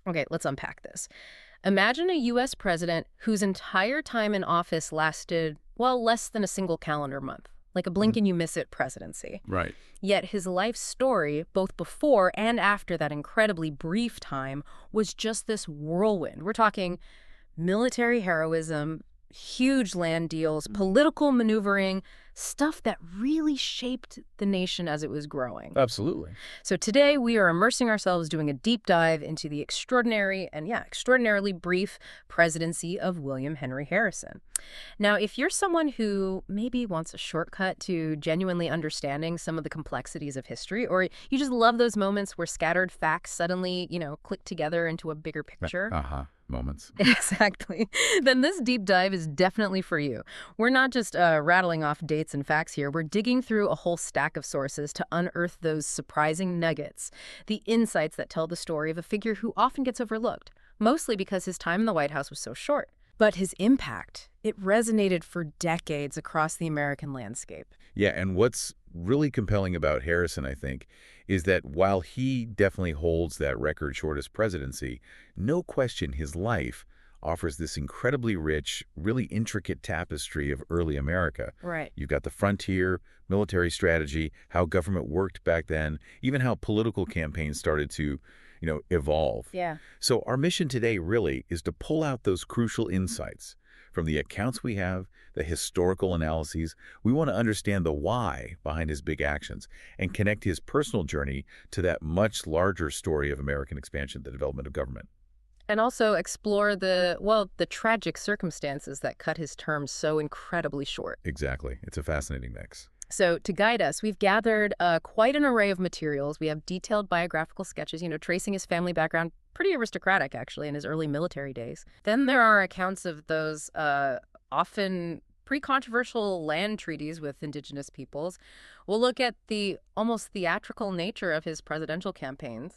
Okay, let's unpack this. Imagine a U.S. president whose entire time in office lasted, well, less than a single calendar month, like a blink Mhm. and you miss it presidency. Right. Yet his life story, both before and after that incredibly brief time, was just this whirlwind. We're talking military heroism, huge land deals, Mhm. political maneuvering, stuff that really shaped the nation as it was growing. Absolutely. So today we are immersing ourselves doing a deep dive into the extraordinary and, yeah, extraordinarily brief presidency of William Henry Harrison. Now, if you're someone who maybe wants a shortcut to genuinely understanding some of the complexities of history, or you just love those moments where scattered facts suddenly, click together into a bigger picture, Aha. Moments. exactly, then this deep dive is definitely for you. We're not just rattling off dates and facts here. We're digging through a whole stack of sources to unearth those surprising nuggets, the insights that tell the story of a figure who often gets overlooked, mostly because his time in the White House was so short. But his impact, it resonated for decades across the American landscape. Yeah, and what's really compelling about Harrison, I think, is that while he definitely holds that record shortest presidency, no question his life offers this incredibly rich, really intricate tapestry of early America. Right. You've got the frontier, military strategy, how government worked back then, even how political campaigns started to, evolve. Yeah. So our mission today really is to pull out those crucial insights from the accounts we have, the historical analyses. We want to understand the why behind his big actions and connect his personal journey to that much larger story of American expansion, the development of government. And also explore the tragic circumstances that cut his term so incredibly short. Exactly. It's a fascinating mix. So to guide us, we've gathered quite an array of materials. We have detailed biographical sketches, tracing his family background, pretty aristocratic, actually, in his early military days. Then there are accounts of those often pretty controversial land treaties with indigenous peoples. We'll look at the almost theatrical nature of his presidential campaigns.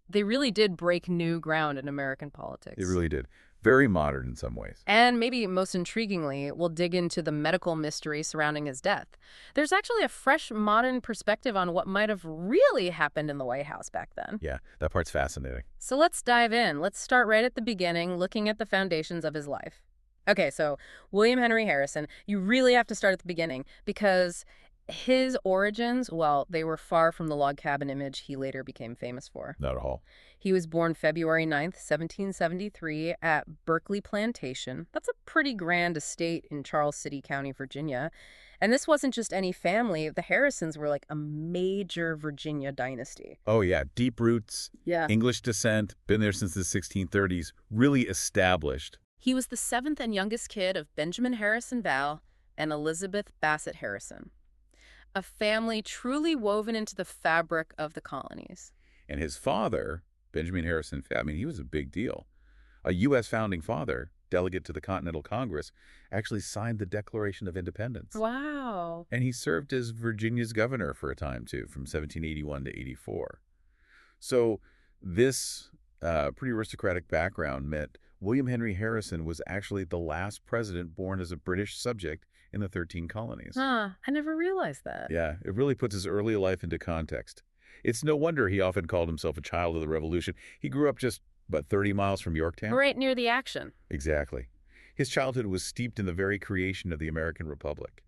They really did break new ground in American It politics. really did. Very modern in some ways. And maybe most intriguingly, we'll dig into the medical mystery surrounding his death. There's actually a fresh, modern perspective on what might have really happened in the White House back then. Yeah, that part's fascinating. So let's dive in. Let's start right at the beginning, looking at the foundations of his life. Okay, so William Henry Harrison, you really have to start at the beginning because his origins, well, they were far from the log cabin image he later became famous for. Not at all. He was born February 9th, 1773 at Berkeley Plantation. That's a pretty grand estate in Charles City County, Virginia. And this wasn't just any family. The Harrisons were like a major Virginia dynasty. Oh, yeah. Deep roots, Yeah. English descent, been there since the 1630s, really established. He was the seventh and youngest kid of Benjamin Harrison Val and Elizabeth Bassett Harrison, a family truly woven into the fabric of the colonies. And his father, Benjamin Harrison, he was a big deal. A U.S. founding father, delegate to the Continental Congress, actually signed the Declaration of Independence. Wow. And he served as Virginia's governor for a time, too, from 1781 to 84. So this pretty aristocratic background meant William Henry Harrison was actually the last president born as a British subject in the 13 colonies. Huh, I never realized that. Yeah, it really puts his early life into context. It's no wonder he often called himself a child of the Revolution. He grew up just, 30 miles from Yorktown? Right near the action. Exactly. His childhood was steeped in the very creation of the American Republic.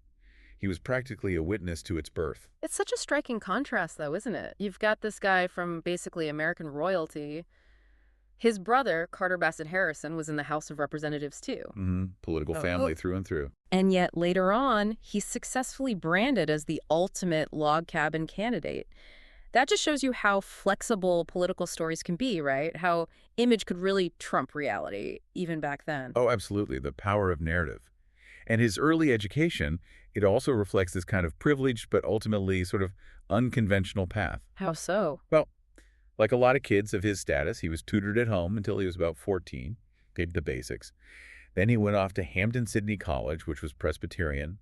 He was practically a witness to its birth. It's such a striking contrast, though, isn't it? You've got this guy from basically American royalty. His brother, Carter Bassett Harrison, was in the House of Representatives, too. Political family through and through. And yet, later on, he's successfully branded as the ultimate log cabin candidate. That just shows you how flexible political stories can be, right? How image could really trump reality, even back then. Oh, absolutely. The power of narrative. And his early education, it also reflects this kind of privileged but ultimately sort of unconventional path. How so? Well, like a lot of kids of his status, he was tutored at home until he was about 14, did the basics. Then he went off to Hampden-Sydney College, which was Presbyterian,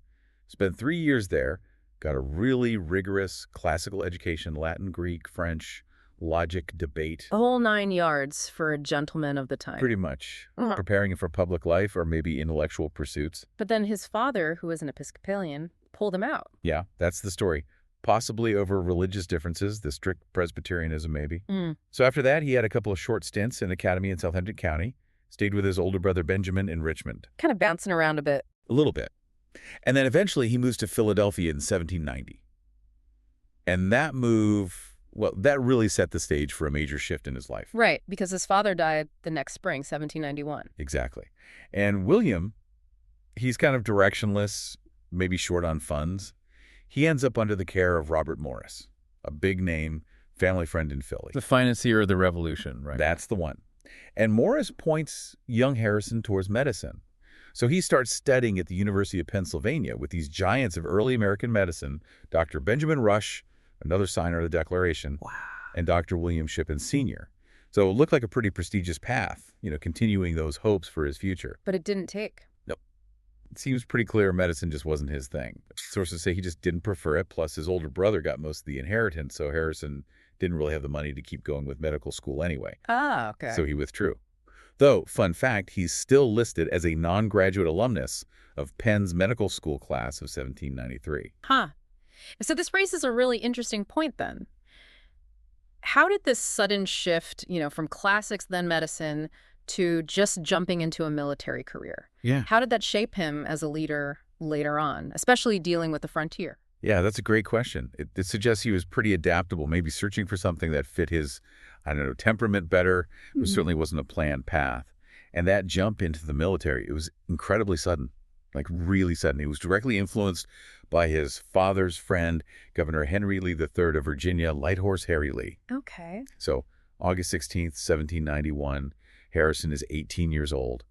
spent 3 years there, got a really rigorous classical education, Latin, Greek, French, logic, debate. The whole 9 yards for a gentleman of the time. Pretty much. Preparing him for public life or maybe intellectual pursuits. But then his father, who was an Episcopalian, pulled him out. Yeah, that's the story. possibly over religious differences, the strict Presbyterianism maybe. Mm. So after that, he had a couple of short stints in academy in Southampton County, stayed with his older brother Benjamin in Richmond. Kind of bouncing around a bit. A little bit. And then eventually he moves to Philadelphia in 1790. And that move, well, that really set the stage for a major shift in his life. Right, because his father died the next spring, 1791. Exactly. And William, he's kind of directionless, maybe short on funds. He ends up under the care of Robert Morris, a big name, family friend in Philly. The financier of the Revolution, right? That's the one. And Morris points young Harrison towards medicine. So he starts studying at the University of Pennsylvania with these giants of early American medicine, Dr. Benjamin Rush, another signer of the Declaration, Wow. and Dr. William Shippen Sr. So it looked like a pretty prestigious path, continuing those hopes for his future. But it didn't take. It seems pretty clear medicine just wasn't his thing. Sources say he just didn't prefer it, plus his older brother got most of the inheritance, so Harrison didn't really have the money to keep going with medical school anyway. Ah, okay. So he withdrew. Though, fun fact, he's still listed as a non-graduate alumnus of Penn's medical school class of 1793. Huh. So this raises a really interesting point then. How did this sudden shift, from classics, then medicine, to just jumping into a military career? Yeah. How did that shape him as a leader later on, especially dealing with the frontier? Yeah, that's a great question. It suggests he was pretty adaptable, maybe searching for something that fit his, temperament better. It certainly wasn't a planned path. And that jump into the military, it was incredibly sudden, like really sudden. He was directly influenced by his father's friend, Governor Henry Lee III of Virginia, Light Horse Harry Lee. Okay. So August 16th, 1791, Harrison is 18 years old.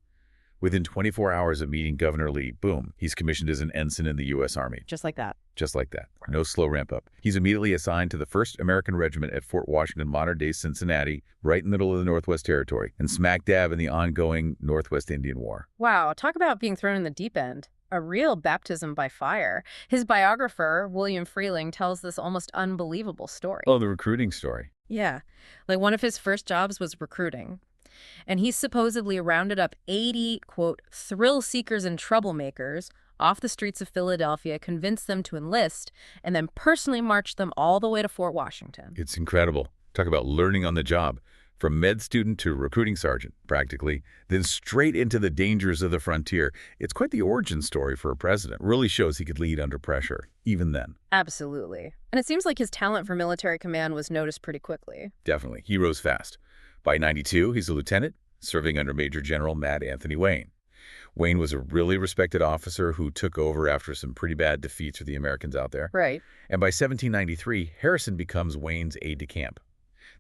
Within 24 hours of meeting Governor Lee, boom, he's commissioned as an ensign in the U.S. Army. Just like that. Just like that. No slow ramp up. He's immediately assigned to the 1st American Regiment at Fort Washington, modern-day Cincinnati, right in the middle of the Northwest Territory, and smack dab in the ongoing Northwest Indian War. Wow, talk about being thrown in the deep end. A real baptism by fire. His biographer, William Freeling, tells this almost unbelievable story. Oh, the recruiting story. Yeah. Like one of his first jobs was recruiting. And he supposedly rounded up 80, quote, thrill seekers and troublemakers off the streets of Philadelphia, convinced them to enlist, and then personally marched them all the way to Fort Washington. It's incredible. Talk about learning on the job. From med student to recruiting sergeant, practically, then straight into the dangers of the frontier. It's quite the origin story for a president. Really shows he could lead under pressure, even then. Absolutely. And it seems like his talent for military command was noticed pretty quickly. Definitely. He rose fast. By 92, he's a lieutenant, serving under Major General Mad Anthony Wayne. Wayne was a really respected officer who took over after some pretty bad defeats for the Americans out there. Right. And by 1793, Harrison becomes Wayne's aide-de-camp.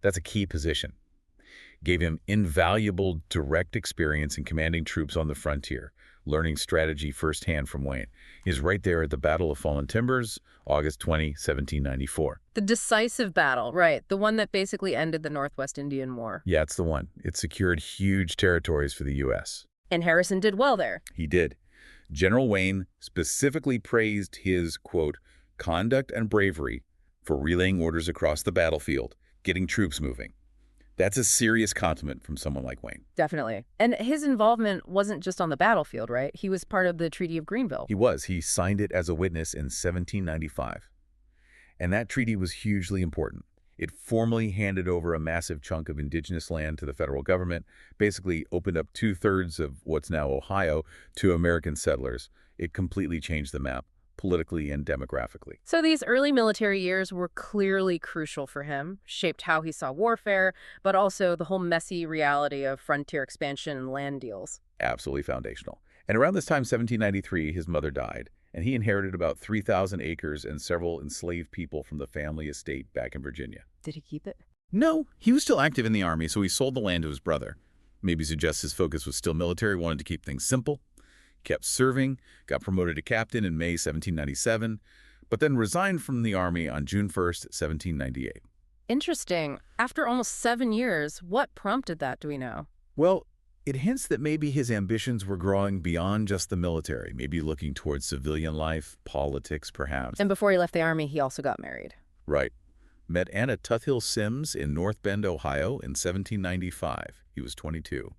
That's a key position. Gave him invaluable direct experience in commanding troops on the frontier, learning strategy firsthand from Wayne. He's right there at the Battle of Fallen Timbers, August 20, 1794. The decisive battle, right. The one that basically ended the Northwest Indian War. Yeah, it's the one. It secured huge territories for the U.S. And Harrison did well there. He did. General Wayne specifically praised his, quote, conduct and bravery for relaying orders across the battlefield, getting troops moving. That's a serious compliment from someone like Wayne. Definitely. And his involvement wasn't just on the battlefield, right? He was part of the Treaty of Greenville. He was. He signed it as a witness in 1795. And that treaty was hugely important. It formally handed over a massive chunk of indigenous land to the federal government, basically opened up 2/3 of what's now Ohio to American settlers. It completely changed the map, politically and demographically. So these early military years were clearly crucial for him, shaped how he saw warfare, but also the whole messy reality of frontier expansion and land deals. Absolutely foundational. And around this time, 1793, his mother died, and he inherited about 3,000 acres and several enslaved people from the family estate back in Virginia. Did he keep it? No, he was still active in the Army, so he sold the land to his brother. Maybe suggests his focus was still military, wanted to keep things simple. Kept serving, got promoted to captain in May 1797, but then resigned from the Army on June 1st, 1798. Interesting. After almost 7 years, what prompted that, do we know? Well, it hints that maybe his ambitions were growing beyond just the military, maybe looking towards civilian life, politics, perhaps. And before he left the Army, he also got married. Right. Met Anna Tuthill Sims in North Bend, Ohio in 1795. He was 22.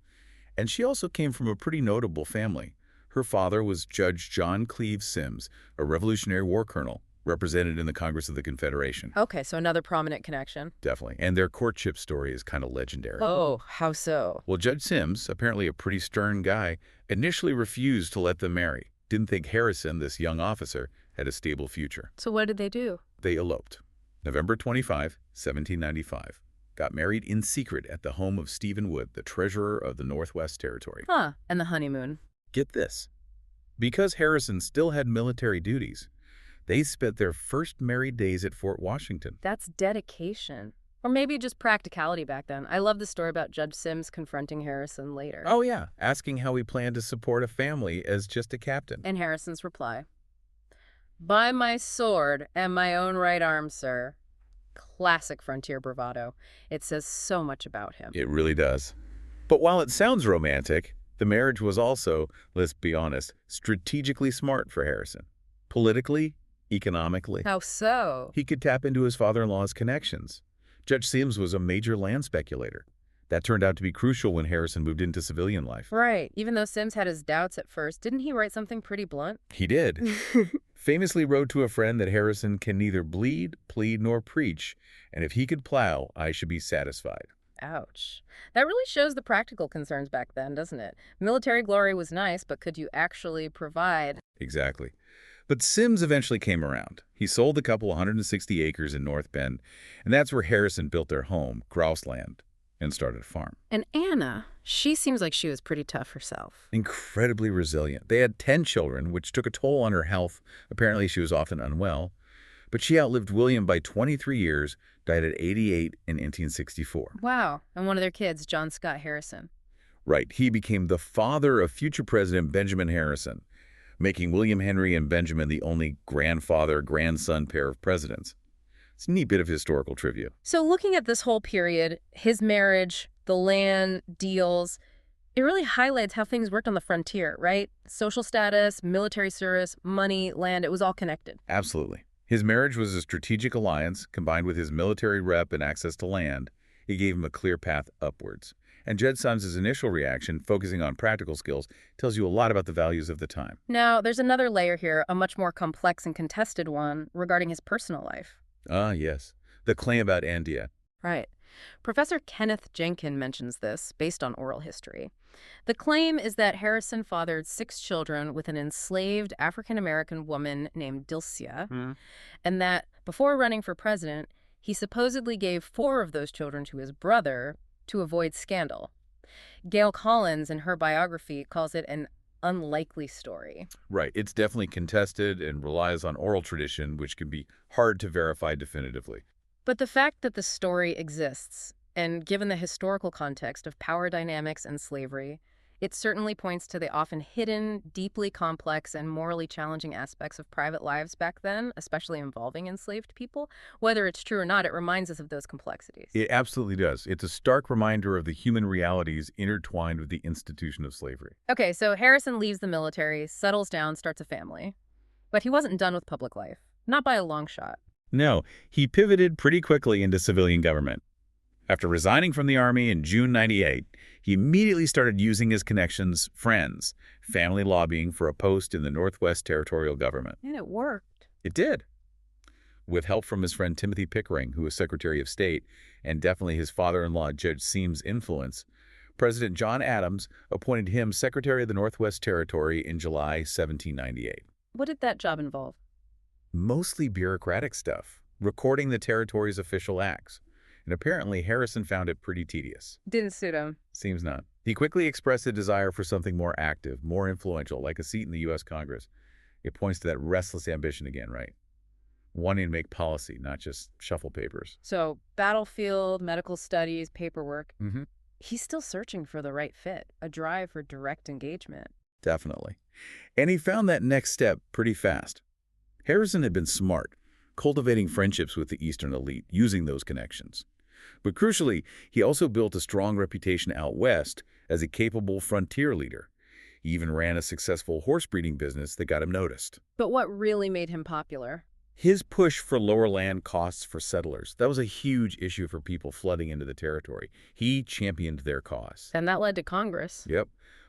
And she also came from a pretty notable family. Her father was Judge John Cleave Sims, a Revolutionary War colonel. represented in the Congress of the Confederation. Okay, so another prominent connection. Definitely. And their courtship story is kind of legendary. Oh, how so? Well, Judge Sims, apparently a pretty stern guy, initially refused to let them marry. Didn't think Harrison, this young officer, had a stable future. So what did they do? They eloped. November 25, 1795. Got married in secret at the home of Stephen Wood, the treasurer of the Northwest Territory. Huh, and the honeymoon. Get this. Because Harrison still had military duties, they spent their first married days at Fort Washington. That's dedication. Or maybe just practicality back then. I love the story about Judge Sims confronting Harrison later. Oh, yeah, asking how he planned to support a family as just a captain. And Harrison's reply, "By my sword and my own right arm, sir." Classic frontier bravado. It says so much about him. It really does. But while it sounds romantic, the marriage was also, let's be honest, strategically smart for Harrison. Politically, economically. How so? He could tap into his father-in-law's connections. Judge Sims was a major land speculator. That turned out to be crucial when Harrison moved into civilian life. Right. Even though Sims had his doubts at first, didn't he write something pretty blunt? He did. Famously wrote to a friend that Harrison can neither bleed, plead, nor preach, and if he could plow, I should be satisfied. Ouch. That really shows the practical concerns back then, doesn't it? Military glory was nice, but could you actually provide? Exactly. But Sims eventually came around. He sold the couple 160 acres in North Bend, and that's where Harrison built their home, Grouseland, and started a farm. And Anna, she seems like she was pretty tough herself. Incredibly resilient. They had 10 children, which took a toll on her health. Apparently, she was often unwell. But she outlived William by 23 years, died at 88 in 1864. Wow. And one of their kids, John Scott Harrison. Right. He became the father of future President Benjamin Harrison, making William Henry and Benjamin the only grandfather-grandson pair of presidents. It's a neat bit of historical trivia. So looking at this whole period, his marriage, the land, deals, it really highlights how things worked on the frontier, right? Social status, military service, money, land, it was all connected. Absolutely. His marriage was a strategic alliance combined with his military rep and access to land. It gave him a clear path upwards. And Jed Sims's initial reaction, focusing on practical skills, tells you a lot about the values of the time. Now, there's another layer here, a much more complex and contested one regarding his personal life. Ah, yes. The claim about Andia. Right. Professor Kenneth Jenkin mentions this, based on oral history. The claim is that Harrison fathered 6 children with an enslaved African-American woman named Dilcia, and that before running for president, he supposedly gave 4 of those children to his brother to avoid scandal. Gail Collins, in her biography, calls it an unlikely story. Right. It's definitely contested and relies on oral tradition, which can be hard to verify definitively. But the fact that the story exists, and given the historical context of power dynamics and slavery, it certainly points to the often hidden, deeply complex, and morally challenging aspects of private lives back then, especially involving enslaved people. Whether it's true or not, it reminds us of those complexities. It absolutely does. It's a stark reminder of the human realities intertwined with the institution of slavery. Okay, so Harrison leaves the military, settles down, starts a family. But he wasn't done with public life. Not by a long shot. No, he pivoted pretty quickly into civilian government. After resigning from the Army in June '98, he immediately started using his connections, friends, family lobbying for a post in the Northwest Territorial Government. And it worked. It did. With help from his friend Timothy Pickering, who was Secretary of State, and definitely his father-in-law Judge Sims' influence, President John Adams appointed him Secretary of the Northwest Territory in July 1798. What did that job involve? Mostly bureaucratic stuff, recording the territory's official acts. And apparently Harrison found it pretty tedious. Didn't suit him. Seems not. He quickly expressed a desire for something more active, more influential, like a seat in the U.S. Congress. It points to that restless ambition again, right? Wanting to make policy, not just shuffle papers. So, battlefield, medical studies, paperwork. Mm-hmm. He's still searching for the right fit, a drive for direct engagement. Definitely. And he found that next step pretty fast. Harrison had been smart, cultivating friendships with the Eastern elite, using those connections. But crucially, he also built a strong reputation out west as a capable frontier leader. He even ran a successful horse breeding business that got him noticed. But what really made him popular? His push for lower land costs for settlers. That was a huge issue for people flooding into the territory. He championed their cause. And that led to Congress. Yep.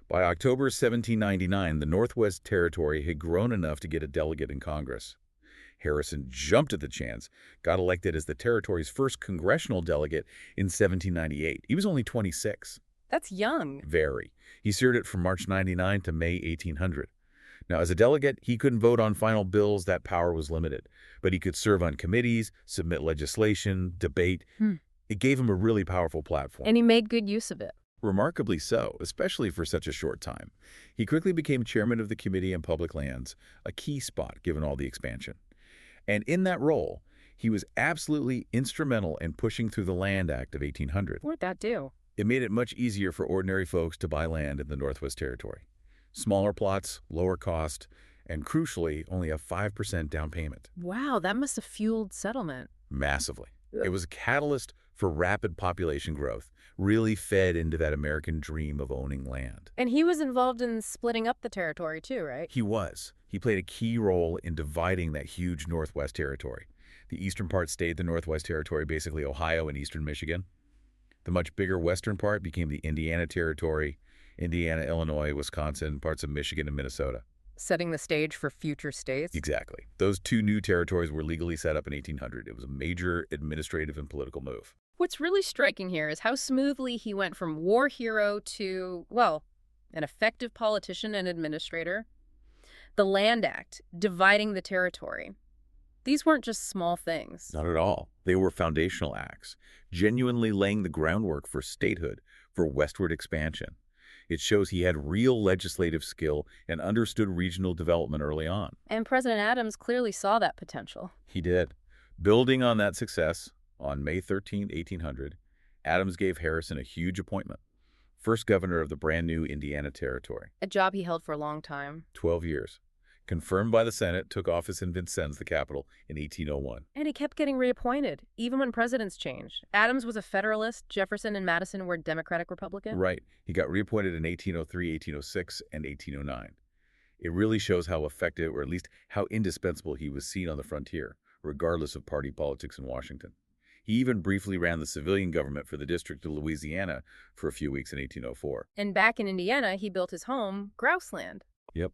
By October 1799, the Northwest Territory had grown enough to get a delegate in Congress. Harrison jumped at the chance, got elected as the territory's first congressional delegate in 1798. He was only 26. That's young. Very. He served it from March 99 to May 1800. Now, as a delegate, he couldn't vote on final bills. That power was limited. But he could serve on committees, submit legislation, debate. It gave him a really powerful platform. And he made good use of it. Remarkably so, especially for such a short time. He quickly became chairman of the Committee on Public Lands, a key spot given all the expansion. And in that role, he was absolutely instrumental in pushing through the Land Act of 1800. What'd that do? It made it much easier for ordinary folks to buy land in the Northwest Territory. Smaller plots, lower cost, and crucially, only a 5% down payment. Wow, that must have fueled settlement. Massively. It was a catalyst for rapid population growth, really fed into that American dream of owning land. And he was involved in splitting up the territory too, right? He was. He played a key role in dividing that huge Northwest Territory. The eastern part stayed the Northwest Territory, basically Ohio and eastern Michigan. The much bigger western part became the Indiana Territory, Indiana, Illinois, Wisconsin, parts of Michigan and Minnesota. Setting the stage for future states. Exactly. Those two new territories were legally set up in 1800. It was a major administrative and political move. What's really striking here is how smoothly he went from war hero to, well, an effective politician and administrator. The Land Act, dividing the territory. These weren't just small things. Not at all. They were foundational acts, genuinely laying the groundwork for statehood, for westward expansion. It shows he had real legislative skill and understood regional development early on. And President Adams clearly saw that potential. He did. Building on that success, on May 13, 1800, Adams gave Harrison a huge appointment. First governor of the brand new Indiana Territory. A job he held for a long time. 12 years. Confirmed by the Senate, took office in Vincennes, the capital, in 1801. And he kept getting reappointed, even when presidents changed. Adams was a Federalist. Jefferson and Madison were Democratic Republican. Right. He got reappointed in 1803, 1806, and 1809. It really shows how effective, or at least how indispensable he was seen on the frontier, regardless of party politics in Washington. He even briefly ran the civilian government for the District of Louisiana for a few weeks in 1804. And back in Indiana, he built his home, Grouseland. Yep.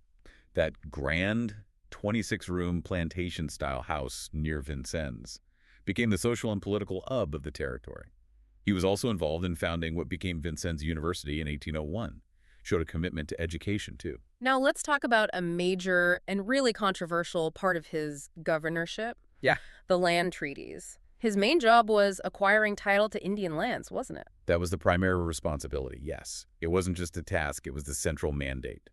That grand 26-room plantation-style house near Vincennes became the social and political hub of the territory. He was also involved in founding what became Vincennes University in 1801. Showed a commitment to education, too. Now let's talk about a major and really controversial part of his governorship. Yeah. The land treaties. His main job was acquiring title to Indian lands, wasn't it? That was the primary responsibility, yes. It wasn't just a task, it was the central mandate.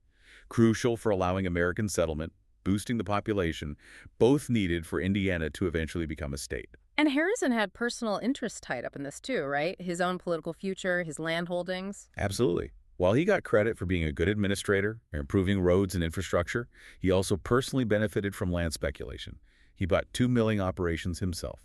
Crucial for allowing American settlement, boosting the population, both needed for Indiana to eventually become a state. And Harrison had personal interests tied up in this too, right? His own political future, his land holdings. Absolutely. While he got credit for being a good administrator, improving roads and infrastructure, he also personally benefited from land speculation. He bought 2 milling operations himself.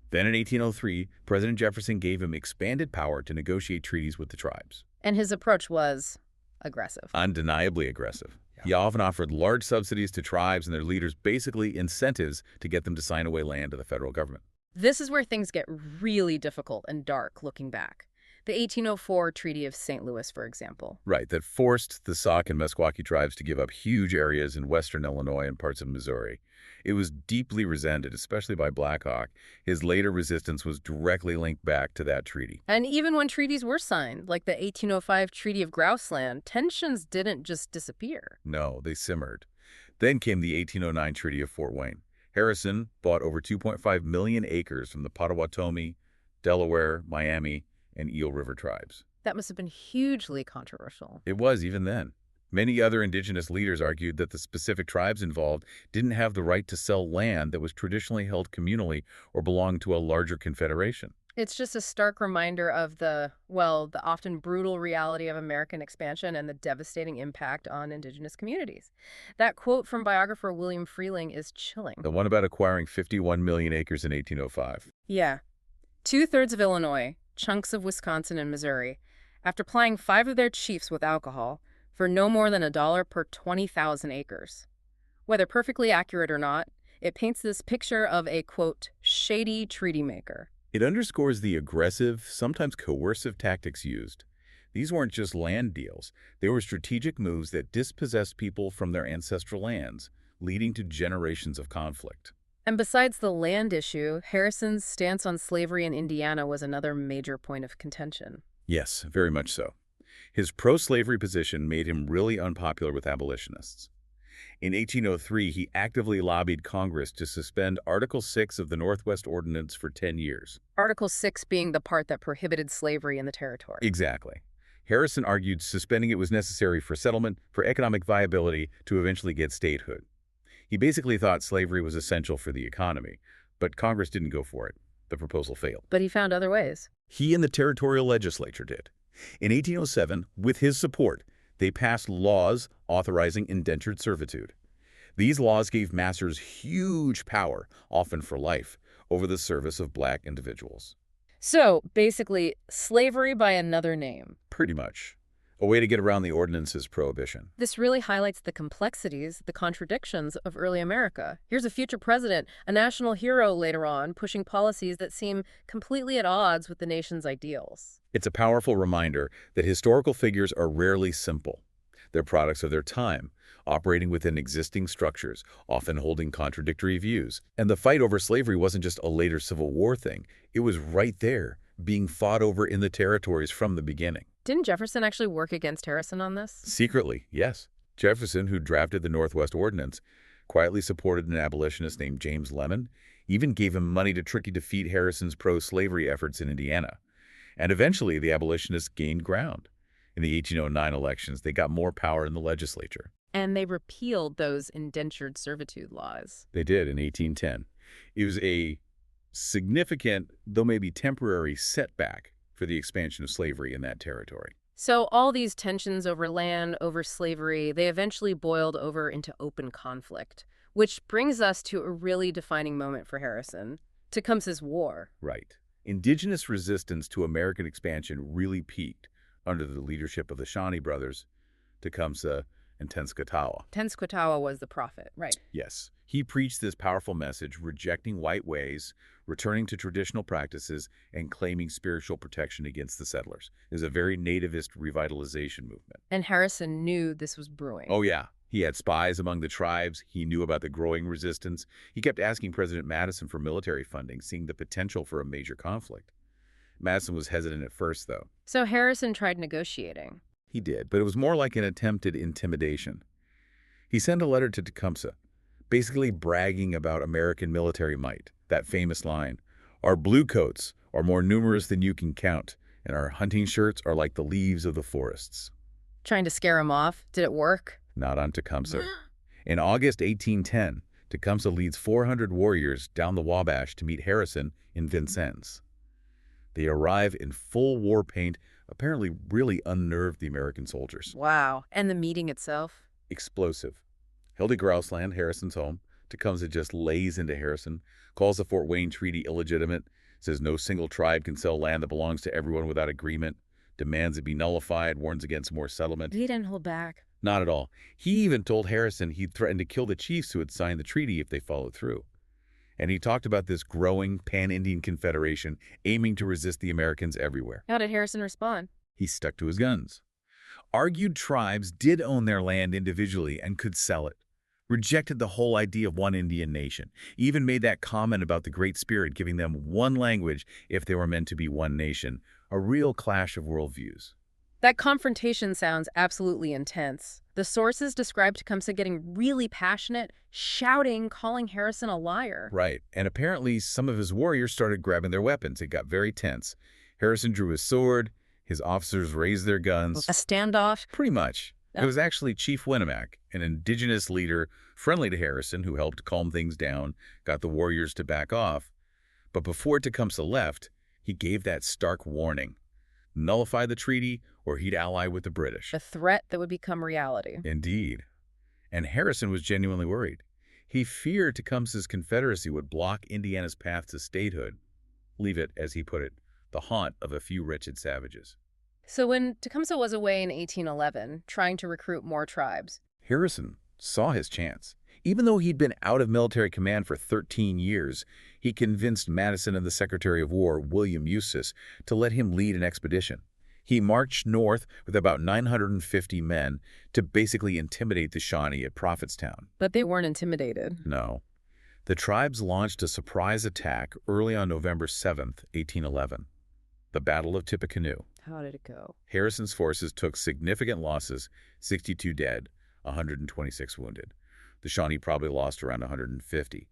Then in 1803, President Jefferson gave him expanded power to negotiate treaties with the tribes. And his approach was aggressive. Undeniably aggressive. He often offered large subsidies to tribes and their leaders, basically incentives to get them to sign away land to the federal government. This is where things get really difficult and dark looking back. The 1804 Treaty of St. Louis, for example. Right, that forced the Sauk and Meskwaki tribes to give up huge areas in western Illinois and parts of Missouri. It was deeply resented, especially by Black Hawk. His later resistance was directly linked back to that treaty. And even when treaties were signed, like the 1805 Treaty of Grouseland, tensions didn't just disappear. No, they simmered. Then came the 1809 Treaty of Fort Wayne. Harrison bought over 2.5 million acres from the Potawatomi, Delaware, Miami, and Eel River tribes. That must have been hugely controversial. It was even then. Many other indigenous leaders argued that the specific tribes involved didn't have the right to sell land that was traditionally held communally or belonged to a larger confederation. It's just a stark reminder of the often brutal reality of American expansion and the devastating impact on indigenous communities. That quote from biographer William Freeling is chilling. The one about acquiring 51 million acres in 1805. Yeah. 2/3 of Illinois, chunks of Wisconsin and Missouri, after plying 5 of their chiefs with alcohol, for no more than $1 per 20,000 acres. Whether perfectly accurate or not, it paints this picture of a, quote, shady treaty maker. It underscores the aggressive, sometimes coercive tactics used. These weren't just land deals. They were strategic moves that dispossessed people from their ancestral lands, leading to generations of conflict. And besides the land issue, Harrison's stance on slavery in Indiana was another major point of contention. Yes, very much so. His pro-slavery position made him really unpopular with abolitionists. In 1803, he actively lobbied Congress to suspend Article 6 of the Northwest Ordinance for 10 years. Article 6 being the part that prohibited slavery in the territory. Exactly. Harrison argued suspending it was necessary for settlement, for economic viability, to eventually get statehood. He basically thought slavery was essential for the economy, but Congress didn't go for it. The proposal failed. But he found other ways. He and the territorial legislature did. In 1807, with his support, they passed laws authorizing indentured servitude. These laws gave masters huge power, often for life, over the service of black individuals. So, basically, slavery by another name. Pretty much. A way to get around the ordinance's prohibition. This really highlights the complexities, the contradictions of early America. Here's a future president, a national hero later on, pushing policies that seem completely at odds with the nation's ideals. It's a powerful reminder that historical figures are rarely simple. They're products of their time, operating within existing structures, often holding contradictory views. And the fight over slavery wasn't just a later Civil War thing. It was right there, being fought over in the territories from the beginning. Didn't Jefferson actually work against Harrison on this? Secretly, yes. Jefferson, who drafted the Northwest Ordinance, quietly supported an abolitionist named James Lemon, even gave him money to tricky defeat Harrison's pro-slavery efforts in Indiana. And eventually, the abolitionists gained ground. In the 1809 elections, they got more power in the legislature. And they repealed those indentured servitude laws. They did in 1810. It was a significant, though maybe temporary, setback for the expansion of slavery in that territory. So all these tensions over land, over slavery, they eventually boiled over into open conflict, which brings us to a really defining moment for Harrison, Tecumseh's War. Right. Indigenous resistance to American expansion really peaked under the leadership of the Shawnee brothers, Tecumseh and Tenskwatawa. Tenskwatawa was the prophet, right? Yes. He preached this powerful message, rejecting white ways, returning to traditional practices, and claiming spiritual protection against the settlers. It was a very nativist revitalization movement. And Harrison knew this was brewing. Oh, yeah. He had spies among the tribes. He knew about the growing resistance. He kept asking President Madison for military funding, seeing the potential for a major conflict. Madison was hesitant at first, though. So Harrison tried negotiating. He did, but it was more like an attempted intimidation. He sent a letter to Tecumseh, basically bragging about American military might. That famous line, "Our bluecoats are more numerous than you can count, and our hunting shirts are like the leaves of the forests." Trying to scare him off. Did it work? Not on Tecumseh. In August 1810, Tecumseh leads 400 warriors down the Wabash to meet Harrison in Vincennes. They arrive in full war paint, apparently really unnerved the American soldiers. Wow. And the meeting itself? Explosive. Held at Grouseland, Harrison's home, Tecumseh just lays into Harrison, calls the Fort Wayne Treaty illegitimate, says no single tribe can sell land that belongs to everyone without agreement, demands it be nullified, warns against more settlement. He didn't hold back. Not at all. He even told Harrison he'd threatened to kill the chiefs who had signed the treaty if they followed through. And he talked about this growing pan-Indian confederation aiming to resist the Americans everywhere. How did Harrison respond? He stuck to his guns. Argued tribes did own their land individually and could sell it. Rejected the whole idea of one Indian nation. Even made that comment about the Great Spirit giving them one language if they were meant to be one nation. A real clash of worldviews. That confrontation sounds absolutely intense. The sources describe Tecumseh getting really passionate, shouting, calling Harrison a liar. Right, and apparently some of his warriors started grabbing their weapons. It got very tense. Harrison drew his sword, his officers raised their guns. A standoff? Pretty much. It was actually Chief Winnemac, an indigenous leader friendly to Harrison who helped calm things down, got the warriors to back off. But before Tecumseh left, he gave that stark warning. Nullify the treaty or he'd ally with the British. A threat that would become reality. Indeed. And Harrison was genuinely worried. He feared Tecumseh's Confederacy would block Indiana's path to statehood, leave it, as he put it, the haunt of a few wretched savages. So when Tecumseh was away in 1811, trying to recruit more tribes, Harrison saw his chance. Even though he'd been out of military command for 13 years, he convinced Madison and the Secretary of War, William Eustis, to let him lead an expedition. He marched north with about 950 men to basically intimidate the Shawnee at Prophetstown. but they weren't intimidated. No. The tribes launched a surprise attack early on November 7th, 1811, the Battle of Tippecanoe. How did it go? Harrison's forces took significant losses, 62 dead, 126 wounded. The Shawnee probably lost around 150.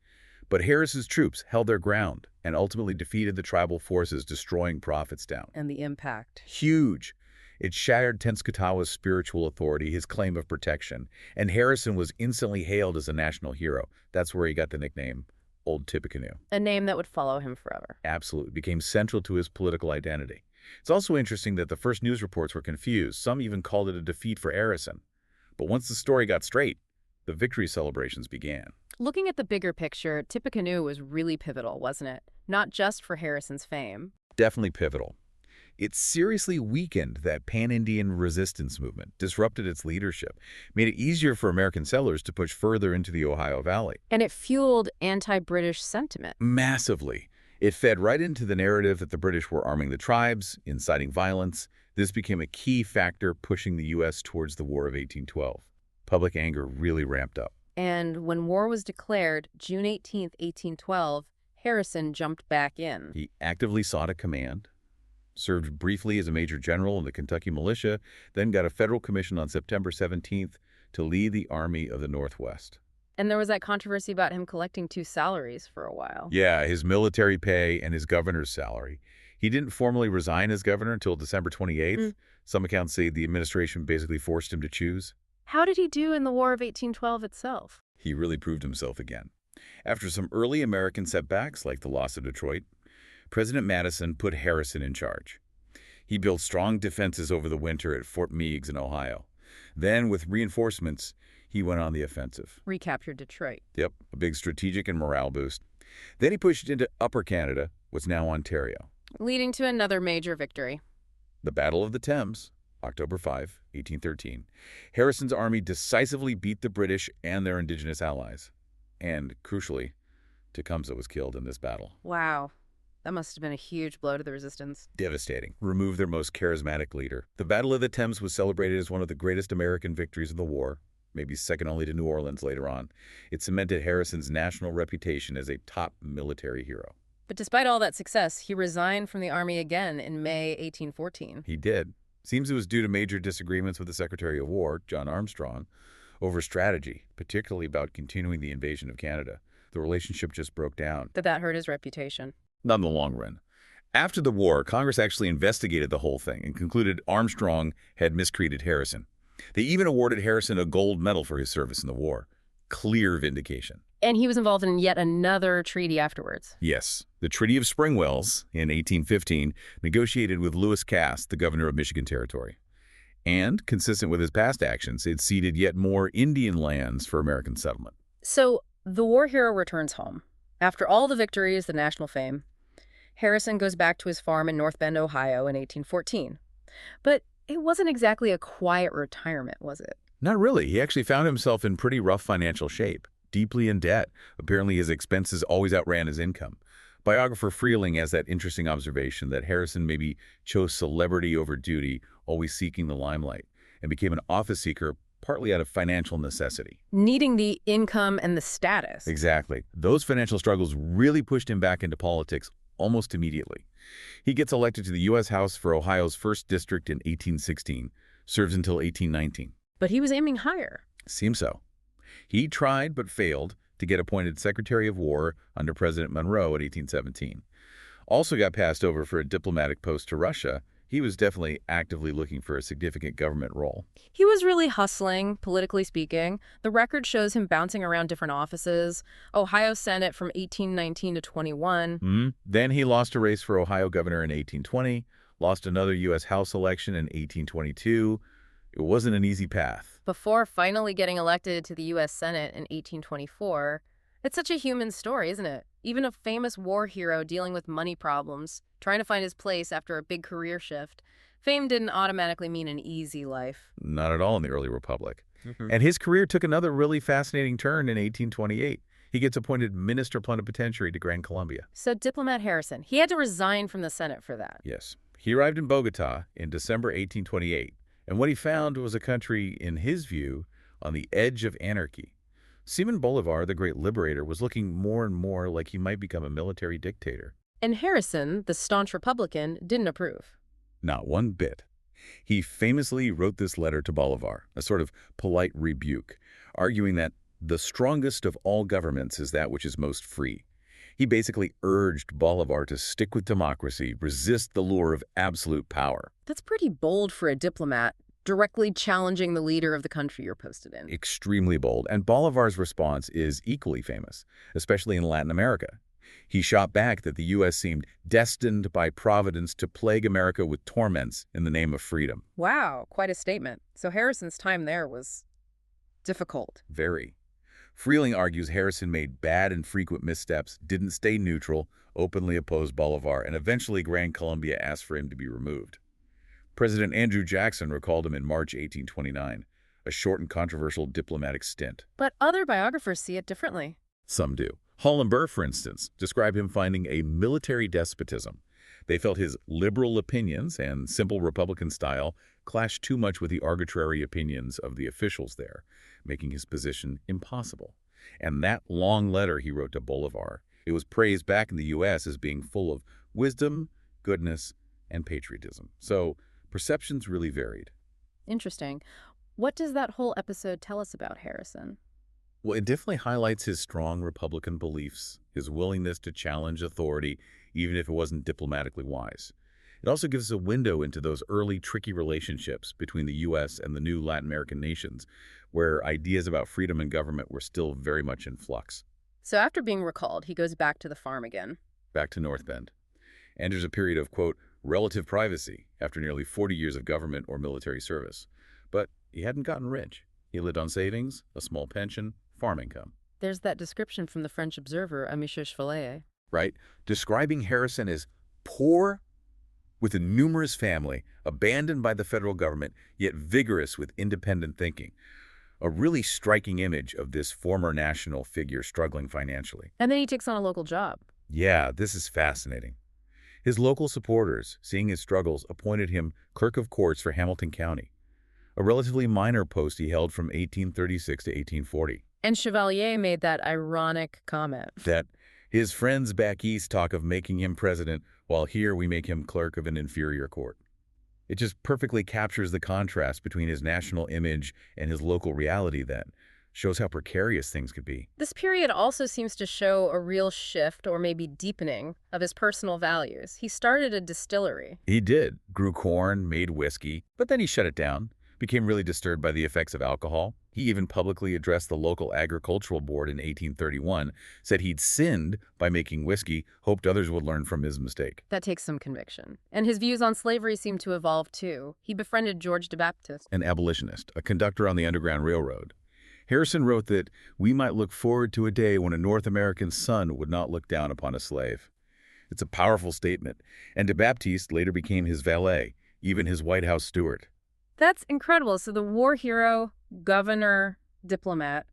But Harrison's troops held their ground and ultimately defeated the tribal forces, destroying profits down. And the impact. Huge. It shattered Tippecanoe's spiritual authority, his claim of protection, and Harrison was instantly hailed as a national hero. That's where he got the nickname Old Tippecanoe. A name that would follow him forever. Absolutely. Became central to his political identity. It's also interesting that the first news reports were confused. Some even called it a defeat for Harrison. But once the story got straight, the victory celebrations began. Looking at the bigger picture, Tippecanoe was really pivotal, wasn't it? Not just for Harrison's fame. Definitely pivotal. It seriously weakened that pan-Indian resistance movement, disrupted its leadership, made it easier for American settlers to push further into the Ohio Valley. And it fueled anti-British sentiment. Massively. It fed right into the narrative that the British were arming the tribes, inciting violence. This became a key factor pushing the U.S. towards the War of 1812. Public anger really ramped up. And when war was declared, June 18, 1812, Harrison jumped back in. He actively sought a command, served briefly as a major general in the Kentucky militia, then got a federal commission on September 17th to lead the Army of the Northwest. And there was that controversy about him collecting two salaries for a while. Yeah, his military pay and his governor's salary. He didn't formally resign as governor until December 28th. Some accounts say the administration basically forced him to choose. How did he do in the War of 1812 itself? He really proved himself again. After some early American setbacks, like the loss of Detroit, President Madison put Harrison in charge. He built strong defenses over the winter at Fort Meigs in Ohio. Then, with reinforcements, he went on the offensive. Recaptured Detroit. Yep, a big strategic and morale boost. Then he pushed into Upper Canada, what's now Ontario. Leading to another major victory. The Battle of the Thames, October 5, 1813. Harrison's army decisively beat the British and their indigenous allies. And, crucially, Tecumseh was killed in this battle. Wow. That must have been a huge blow to the resistance. Devastating. Removed their most charismatic leader. The Battle of the Thames was celebrated as one of the greatest American victories of the war, maybe second only to New Orleans later on. It cemented Harrison's national reputation as a top military hero. But despite all that success, he resigned from the army again in May 1814. He did. Seems it was due to major disagreements with the Secretary of War, John Armstrong, over strategy, particularly about continuing the invasion of Canada. The relationship just broke down. Did that hurt his reputation? Not in the long run. After the war, Congress actually investigated the whole thing and concluded Armstrong had mistreated Harrison. They even awarded Harrison a gold medal for his service in the war. Clear vindication. And he was involved in yet another treaty afterwards. Yes. The Treaty of Springwells in 1815 negotiated with Lewis Cass, the governor of Michigan Territory. And, consistent with his past actions, it ceded yet more Indian lands for American settlement. So, the war hero returns home. After all the victories, the national fame, Harrison goes back to his farm in North Bend, Ohio in 1814. But it wasn't exactly a quiet retirement, was it? Not really. He actually found himself in pretty rough financial shape, deeply in debt. Apparently his expenses always outran his income. Biographer Freeling has that interesting observation that Harrison maybe chose celebrity over duty, always seeking the limelight, and became an office seeker partly out of financial necessity. Needing the income and the status. Exactly. Those financial struggles really pushed him back into politics almost immediately. He gets elected to the U.S. House for Ohio's 1st District in 1816, serves until 1819. But he was aiming higher. Seems so. He tried but failed to get appointed Secretary of War under President Monroe in 1817. Also got passed over for a diplomatic post to Russia. He was definitely actively looking for a significant government role. He was really hustling, politically speaking. The record shows him bouncing around different offices. Ohio Senate from 1819 to 21. Then he lost a race for Ohio governor in 1820, lost another U.S. House election in 1822. It wasn't an easy path. Before finally getting elected to the U.S. Senate in 1824. It's such a human story, isn't it? Even a famous war hero dealing with money problems, trying to find his place after a big career shift. Fame didn't automatically mean an easy life. Not at all in the early republic. And his career took another really fascinating turn in 1828. He gets appointed Minister Plenipotentiary to Grand Columbia. So diplomat Harrison, he had to resign from the Senate for that. Yes. He arrived in Bogota in December 1828. And what he found was a country, in his view, on the edge of anarchy. Simon Bolivar, the great liberator, was looking more and more like he might become a military dictator. And Harrison, the staunch Republican, didn't approve. Not one bit. He famously wrote this letter to Bolivar, a sort of polite rebuke, arguing that the strongest of all governments is that which is most free. He basically urged Bolivar to stick with democracy, resist the lure of absolute power. That's pretty bold for a diplomat, directly challenging the leader of the country you're posted in. Extremely bold, and Bolivar's response is equally famous, especially in Latin America. He shot back that the U.S. seemed destined by Providence to plague America with torments in the name of freedom. Wow, quite a statement. So Harrison's time there was difficult. Very. Freeling argues Harrison made bad and frequent missteps, didn't stay neutral, openly opposed Bolivar, and eventually Gran Colombia asked for him to be removed. President Andrew Jackson recalled him in March 1829, a short and controversial diplomatic stint. But other biographers see it differently. Some do. Hall and Burr, for instance, describe him finding a military despotism. They felt his liberal opinions and simple Republican style clashed too much with the arbitrary opinions of the officials there, making his position impossible. And that long letter he wrote to Bolivar, it was praised back in the U.S. as being full of wisdom, goodness, and patriotism. So perceptions really varied. Interesting. What does that whole episode tell us about Harrison? Well, it definitely highlights his strong Republican beliefs, his willingness to challenge authority, even if it wasn't diplomatically wise. It also gives us a window into those early tricky relationships between the U.S. and the new Latin American nations, where ideas about freedom and government were still very much in flux. So after being recalled, he goes back to the farm again. Back to North Bend. Enters a period of, quote, relative privacy after nearly 40 years of government or military service. But he hadn't gotten rich. He lived on savings, a small pension, farm income. There's that description from the French observer, Amicia Chevalier. Right? Describing Harrison as poor, with a numerous family, abandoned by the federal government, yet vigorous with independent thinking. A really striking image of this former national figure struggling financially. And then he takes on a local job. Yeah, this is fascinating. His local supporters, seeing his struggles, appointed him clerk of courts for Hamilton County, a relatively minor post he held from 1836 to 1840. And Chevalier made that ironic comment. That his friends back east talk of making him president, while here we make him clerk of an inferior court. It just perfectly captures the contrast between his national image and his local reality then. Shows how precarious things could be. This period also seems to show a real shift, or maybe deepening, of his personal values. He started a distillery. He did. Grew corn, made whiskey, but then he shut it down. Became really disturbed by the effects of alcohol. He even publicly addressed the local agricultural board in 1831, said he'd sinned by making whiskey, hoped others would learn from his mistake. That takes some conviction. And his views on slavery seem to evolve too. He befriended George de Baptiste, An abolitionist, a conductor on the Underground Railroad. Harrison wrote that we might look forward to a day when a North American son would not look down upon a slave. It's a powerful statement, and de Baptiste later became his valet, even his White House steward. That's incredible. So the war hero, governor, diplomat,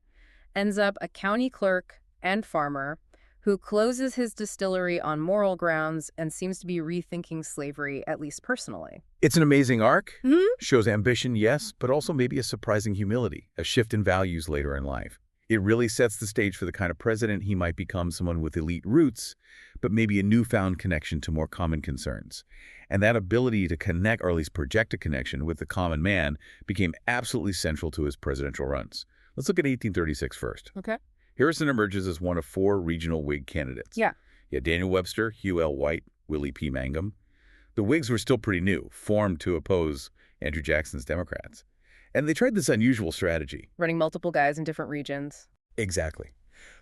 ends up a county clerk and farmer who closes his distillery on moral grounds and seems to be rethinking slavery, at least personally. It's an amazing arc. Hmm? Shows ambition, yes, but also maybe a surprising humility, a shift in values later in life. It really sets the stage for the kind of president he might become, someone with elite roots, but maybe a newfound connection to more common concerns. And that ability to connect, or at least project a connection with the common man, became absolutely central to his presidential runs. Let's look at 1836 first. Okay. Harrison emerges as one of 4 regional Whig candidates. Yeah. You had Daniel Webster, Hugh L. White, Willie P. Mangum. The Whigs were still pretty new, formed to oppose Andrew Jackson's Democrats. And they tried this unusual strategy. Running multiple guys in different regions. Exactly.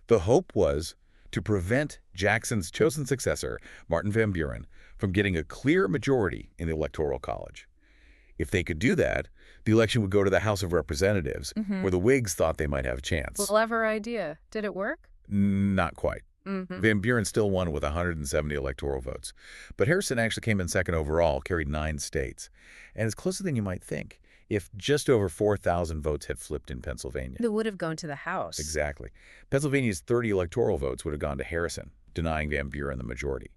The hope was to prevent Jackson's chosen successor, Martin Van Buren, from getting a clear majority in the Electoral College. If they could do that, the election would go to the House of Representatives, where the Whigs thought they might have a chance. Clever idea. Did it work? Not quite. Van Buren still won with 170 electoral votes. But Harrison actually came in second overall, carried 9 states. And it's closer than you might think, if just over 4,000 votes had flipped in Pennsylvania. It would have gone to the House. Exactly. Pennsylvania's 30 electoral votes would have gone to Harrison, denying Van Buren the majority.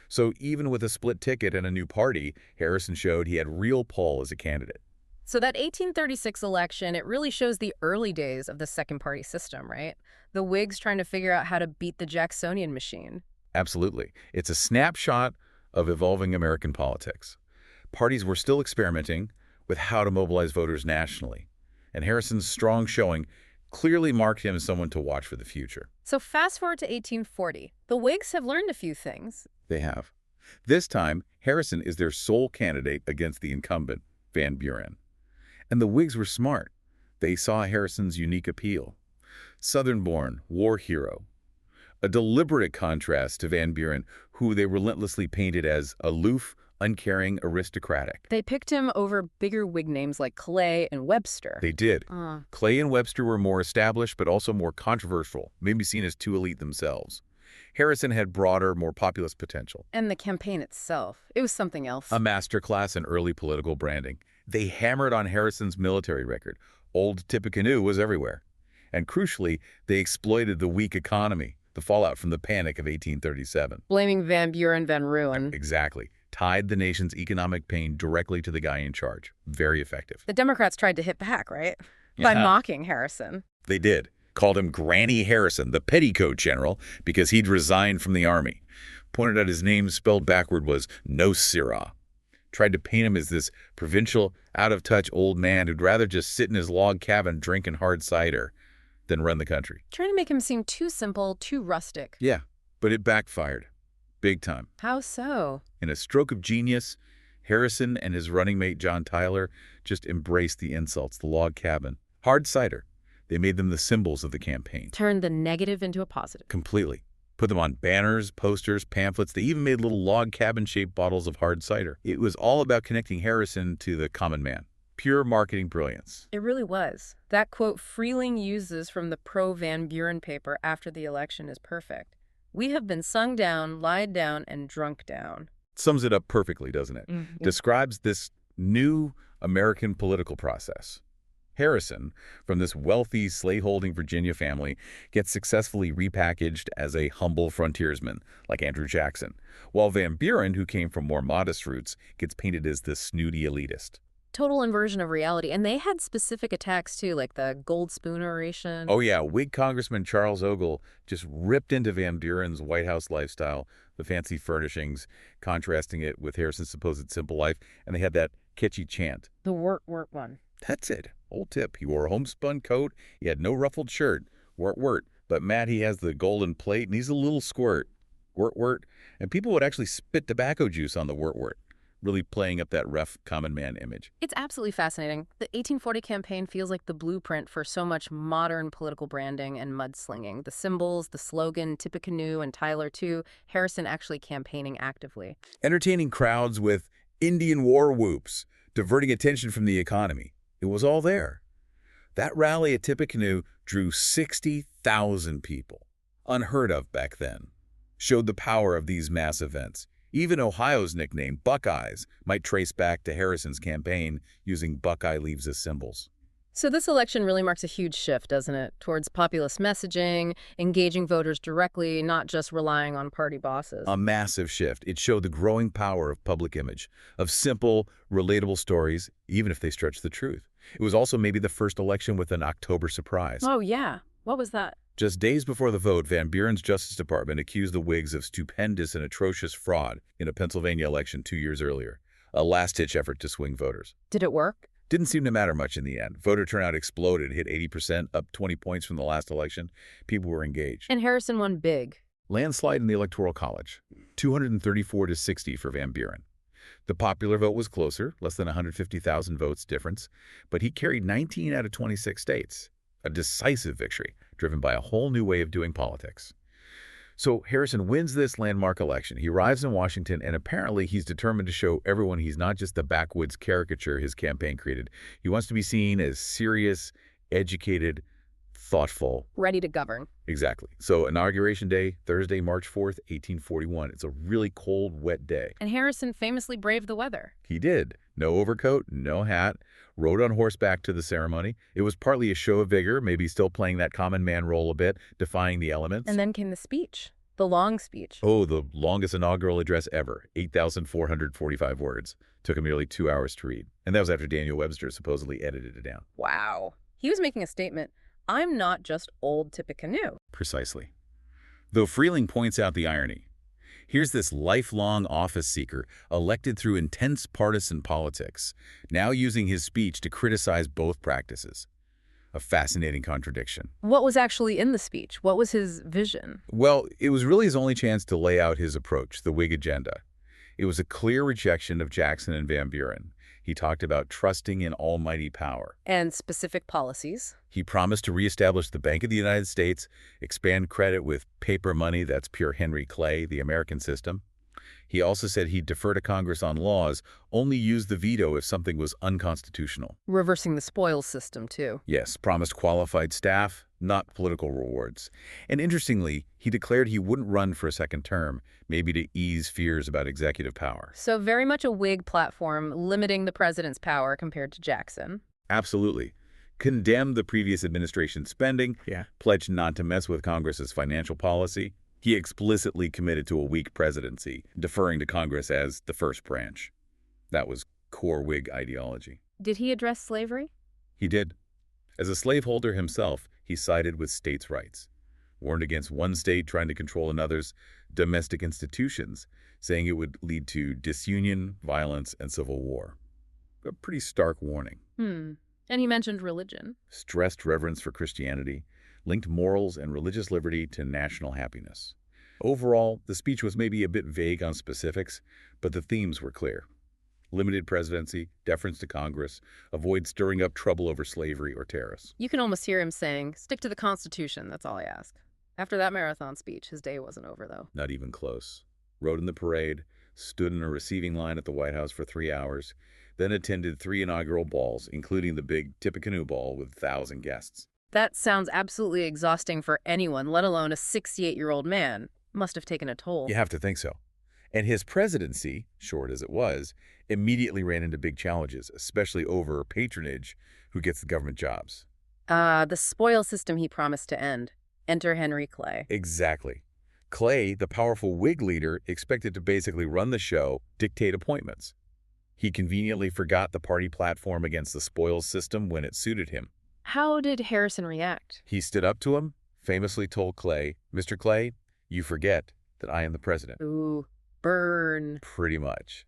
So even with a split ticket and a new party, Harrison showed he had real pull as a candidate. So that 1836 election, it really shows the early days of the second-party system, right? The Whigs trying to figure out how to beat the Jacksonian machine. Absolutely. It's a snapshot of evolving American politics. Parties were still experimenting with how to mobilize voters nationally, and Harrison's strong showing clearly marked him as someone to watch for the future. So fast forward to 1840. The Whigs have learned a few things. They have. This time, Harrison is their sole candidate against the incumbent, Van Buren. And the Whigs were smart. They saw Harrison's unique appeal. Southern-born, war hero. A deliberate contrast to Van Buren, who they relentlessly painted as aloof, uncaring, aristocratic. They picked him over bigger Whig names like Clay and Webster. They did. Uh, Clay and Webster were more established, but also more controversial, maybe seen as too elite themselves. Harrison had broader, more populist potential. and the campaign itself. It was something else. A masterclass in early political branding. They hammered on Harrison's military record. Old Tippecanoe was everywhere. And crucially, they exploited the weak economy, the fallout from the Panic of 1837. Blaming Van Buren Van Ruin. Exactly. Tied the nation's economic pain directly to the guy in charge. Very effective. The Democrats tried to hit back, right? By Yeah. mocking Harrison. They did. Called him Granny Harrison, the petticoat general, because he'd resigned from the army. Pointed out his name spelled backward was No Sirrah. Tried to paint him as this provincial, out-of-touch old man who'd rather just sit in his log cabin drinking hard cider than run the country. Trying to make him seem too simple, too rustic. Yeah, but it backfired. Big time. How so? In a stroke of genius, Harrison and his running mate John Tyler just embraced the insults, the log cabin. Hard cider. They made them the symbols of the campaign. Turned the negative into a positive. Completely. Put them on banners, posters, pamphlets. They even made little log cabin-shaped bottles of hard cider. It was all about connecting Harrison to the common man. Pure marketing brilliance. It really was. That quote Freeling uses from the pro-Van Buren paper after the election is perfect. We have been sung down, lied down, and drunk down. Sums it up perfectly, doesn't it? Describes this new American political process. Harrison, from this wealthy slaveholding Virginia family, gets successfully repackaged as a humble frontiersman, like Andrew Jackson, while Van Buren, who came from more modest roots, gets painted as the snooty elitist. Total inversion of reality. And they had specific attacks, too, like the gold spoon oration. Oh yeah, Whig Congressman Charles Ogle just ripped into Van Buren's White House lifestyle, the fancy furnishings, contrasting it with Harrison's supposed simple life, and they had that catchy chant. The wort one. That's it. Old tip. He wore a homespun coat. He had no ruffled shirt. Wort. But Matt, he has the golden plate, and he's a little squirt. Wort. And people would actually spit tobacco juice on the wort. Really playing up that rough common man image. It's absolutely fascinating. The 1840 campaign feels like the blueprint for so much modern political branding and mudslinging. The symbols, the slogan, Tippecanoe and Tyler, too. Harrison actually campaigning actively. Entertaining crowds with Indian war whoops, diverting attention from the economy. It was all there. That rally at Tippecanoe drew 60,000 people. Unheard of back then. Showed the power of these mass events. Even Ohio's nickname, Buckeyes, might trace back to Harrison's campaign using Buckeye leaves as symbols. So this election really marks a huge shift, doesn't it? Towards populist messaging, engaging voters directly, not just relying on party bosses. A massive shift. It showed the growing power of public image, of simple, relatable stories, even if they stretch the truth. It was also maybe the first election with an October surprise. Oh, yeah. What was that? Just days before the vote, Van Buren's Justice Department accused the Whigs of stupendous and atrocious fraud in a Pennsylvania election 2 years earlier, a last-ditch effort to swing voters. Did it work? Didn't seem to matter much in the end. Voter turnout exploded, hit 80%, up 20 points from the last election. People were engaged. And Harrison won big. Landslide in the Electoral College, 234 to 60 for Van Buren. The popular vote was closer, less than 150,000 votes difference, but he carried 19 out of 26 states. A decisive victory, driven by a whole new way of doing politics. So Harrison wins this landmark election. He arrives in Washington, and apparently he's determined to show everyone he's not just the backwoods caricature his campaign created. He wants to be seen as serious, educated, thoughtful. Ready to govern. Exactly. So Inauguration Day, Thursday, March 4th, 1841. It's a really cold, wet day. And Harrison famously braved the weather. He did. No overcoat, no hat, rode on horseback to the ceremony. It was partly a show of vigor, maybe still playing that common man role a bit, defying the elements. And then came the speech, the long speech. Oh, the longest inaugural address ever, 8,445 words. Took him nearly 2 hours to read. And that was after Daniel Webster supposedly edited it down. Wow. He was making a statement. I'm not just old Tippecanoe. Precisely. Though Freeling points out the irony. Here's this lifelong office seeker, elected through intense partisan politics, now using his speech to criticize both practices. A fascinating contradiction. What was actually in the speech? What was his vision? Well, it was really his only chance to lay out his approach, the Whig agenda. It was a clear rejection of Jackson and Van Buren. He talked about trusting in almighty power. And specific policies. He promised to reestablish the Bank of the United States, expand credit with paper money, that's pure Henry Clay, the American system. He also said he'd defer to Congress on laws, only use the veto if something was unconstitutional. Reversing the spoils system, too. Yes, promised qualified staff, not political rewards. And interestingly, he declared he wouldn't run for a second term, maybe to ease fears about executive power. So very much a Whig platform, limiting the president's power compared to Jackson. Absolutely. Condemned the previous administration's spending, pledged not to mess with Congress's financial policy. He explicitly committed to a weak presidency, deferring to Congress as the first branch. That was core Whig ideology. Did he address slavery? He did. As a slaveholder himself, he sided with states' rights, warned against one state trying to control another's domestic institutions, saying it would lead to disunion, violence, and civil war. A pretty stark warning. And he mentioned religion. Stressed reverence for Christianity, linked morals and religious liberty to national happiness. Overall, the speech was maybe a bit vague on specifics, but the themes were clear. Limited presidency, deference to Congress, avoid stirring up trouble over slavery or terrorists. You can almost hear him saying, stick to the Constitution, that's all I ask. After that marathon speech, his day wasn't over, though. Not even close. Rode in the parade, stood in a receiving line at the White House for 3 hours, then attended 3 inaugural balls, including the big Tippecanoe ball with 1,000 guests. That sounds absolutely exhausting for anyone, let alone a 68-year-old man. Must have taken a toll. You have to think so. And his presidency, short as it was, immediately ran into big challenges, especially over patronage, who gets the government jobs. The spoil system he promised to end. Enter Henry Clay. Exactly. Clay, the powerful Whig leader, expected to basically run the show, dictate appointments. He conveniently forgot the party platform against the spoils system when it suited him. How did Harrison react? He stood up to him, famously told Clay, "Mr. Clay, you forget that I am the president." Ooh, burn. Pretty much.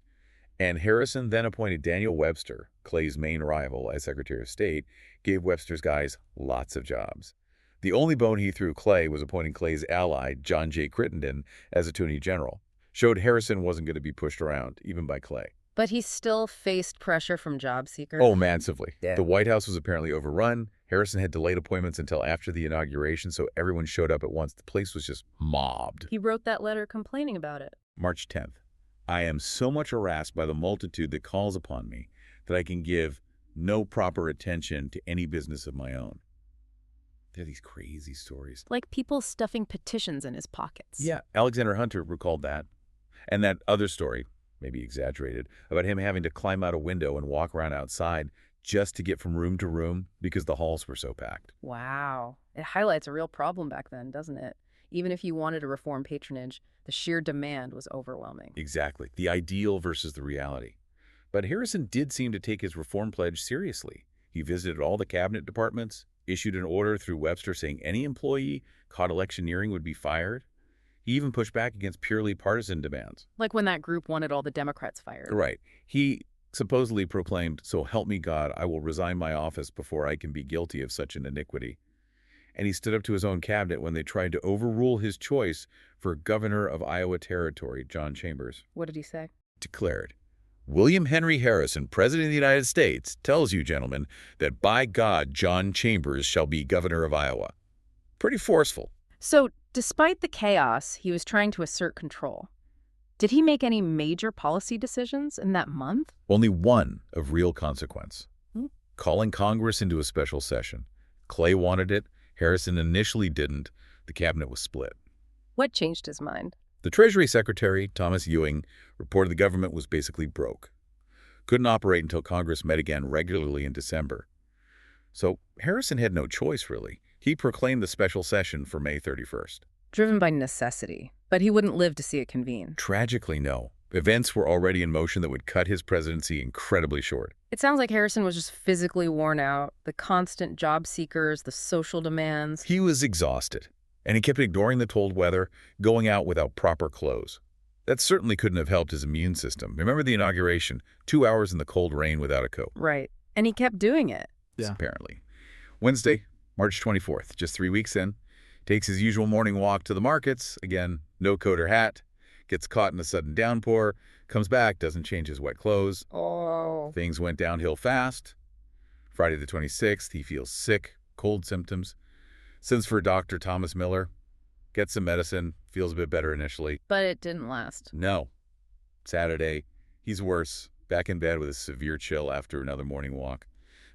And Harrison then appointed Daniel Webster, Clay's main rival as Secretary of State, gave Webster's guys lots of jobs. The only bone he threw Clay was appointing Clay's ally, John J. Crittenden, as Attorney General. Showed Harrison wasn't going to be pushed around, even by Clay. But he still faced pressure from job seekers. Oh, massively. Yeah. The White House was apparently overrun. Harrison had delayed appointments until after the inauguration, so everyone showed up at once. The place was just mobbed. He wrote that letter complaining about it. March 10th. I am so much harassed by the multitude that calls upon me that I can give no proper attention to any business of my own. There are these crazy stories. Like people stuffing petitions in his pockets. Yeah, Alexander Hunter recalled that. And that other story, maybe exaggerated, about him having to climb out a window and walk around outside just to get from room to room because the halls were so packed. Wow. It highlights a real problem back then, doesn't it? Even if you wanted to reform patronage, the sheer demand was overwhelming. Exactly. The ideal versus the reality. But Harrison did seem to take his reform pledge seriously. He visited all the cabinet departments, issued an order through Webster saying any employee caught electioneering would be fired. He even pushed back against purely partisan demands. Like when that group wanted all the Democrats fired. Right. He supposedly proclaimed, "So help me God, I will resign my office before I can be guilty of such an iniquity." And he stood up to his own cabinet when they tried to overrule his choice for governor of Iowa Territory, John Chambers. What did he say? Declared, "William Henry Harrison, President of the United States, tells you, gentlemen, that by God, John Chambers shall be governor of Iowa." Pretty forceful. So, despite the chaos, he was trying to assert control. Did he make any major policy decisions in that month? Only one of real consequence. Calling Congress into a special session. Clay wanted it. Harrison initially didn't. The cabinet was split. What changed his mind? The Treasury Secretary, Thomas Ewing, reported the government was basically broke. Couldn't operate until Congress met again regularly in December. So Harrison had no choice, really. He proclaimed the special session for May 31st. Driven by necessity, but he wouldn't live to see it convene. Tragically, no. Events were already in motion that would cut his presidency incredibly short. It sounds like Harrison was just physically worn out. The constant job seekers, the social demands. He was exhausted, and he kept ignoring the cold weather, going out without proper clothes. That certainly couldn't have helped his immune system. Remember the inauguration, 2 hours in the cold rain without a coat. Right. And he kept doing it. Yeah. Apparently. Wednesday, March 24th, just 3 weeks in, takes his usual morning walk to the markets. Again, no coat or hat. Gets caught in a sudden downpour. Comes back, doesn't change his wet clothes. Oh. Things went downhill fast. Friday the 26th, he feels sick, cold symptoms. Sends for Dr. Thomas Miller. Gets some medicine, feels a bit better initially. But it didn't last. No. Saturday, he's worse, back in bed with a severe chill after another morning walk.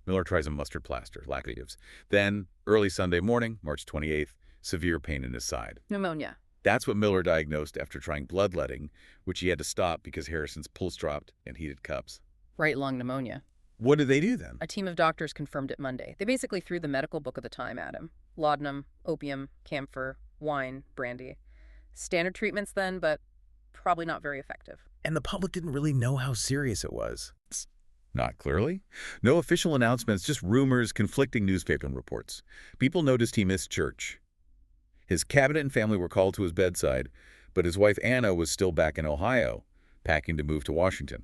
Miller tries a mustard plaster, laxatives. Then, early Sunday morning, March 28th, severe pain in his side. Pneumonia. That's what Miller diagnosed after trying bloodletting, which he had to stop because Harrison's pulse dropped and heated cups. Right lung pneumonia. What did they do then? A team of doctors confirmed it Monday. They basically threw the medical book of the time at him. Laudanum, opium, camphor, wine, brandy. Standard treatments then, but probably not very effective. And the public didn't really know how serious it was. Not clearly. No official announcements, just rumors, conflicting newspaper reports. People noticed he missed church. His cabinet and family were called to his bedside, but his wife Anna was still back in Ohio, packing to move to Washington.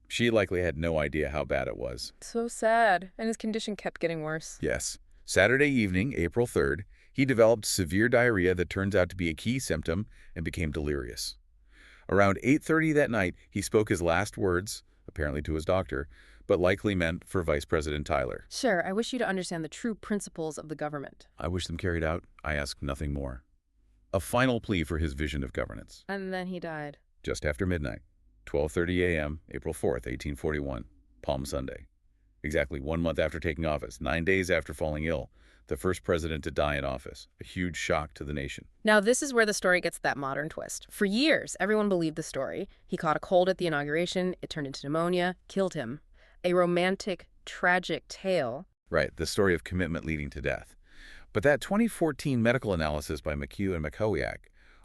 She likely had no idea how bad it was. So sad. And his condition kept getting worse. Yes. Saturday evening, April 3rd, he developed severe diarrhea that turns out to be a key symptom and became delirious. Around 8:30 that night, he spoke his last words, apparently to his doctor, but likely meant for Vice President Tyler. Sure, I wish you to understand the true principles of the government. I wish them carried out. I ask nothing more. A final plea for his vision of governance. And then he died. Just after midnight, 12:30 a.m., April 4th, 1841, Palm Sunday. Exactly 1 month after taking office, 9 days after falling ill, the first president to die in office. A huge shock to the nation. Now, this is where the story gets that modern twist. For years, everyone believed the story. He caught a cold at the inauguration, it turned into pneumonia, killed him. A romantic, tragic tale. Right, the story of commitment leading to death. But that 2014 medical analysis by McHugh and Makowiak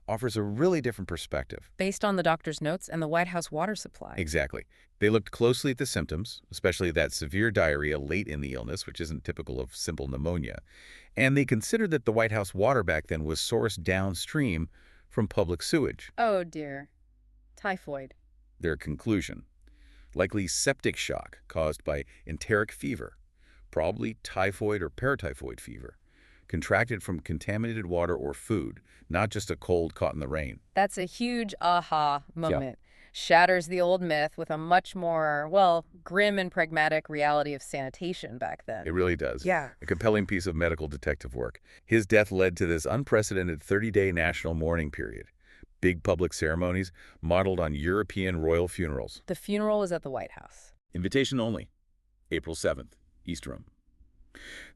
offers a really different perspective. Based on the doctor's notes and the White House water supply. Exactly. They looked closely at the symptoms, especially that severe diarrhea late in the illness, which isn't typical of simple pneumonia. And they considered that the White House water back then was sourced downstream from public sewage. Oh, dear. Typhoid. Their conclusion: likely septic shock caused by enteric fever, probably typhoid or paratyphoid fever, contracted from contaminated water or food, not just a cold caught in the rain. That's a huge aha moment. Shatters the old myth with a much more, well, grim and pragmatic reality of sanitation back then. It really does. Yeah. A compelling piece of medical detective work. His death led to this unprecedented 30-day national mourning period. Big public ceremonies modeled on European royal funerals. The funeral was at the White House. Invitation only. April 7th, East Room.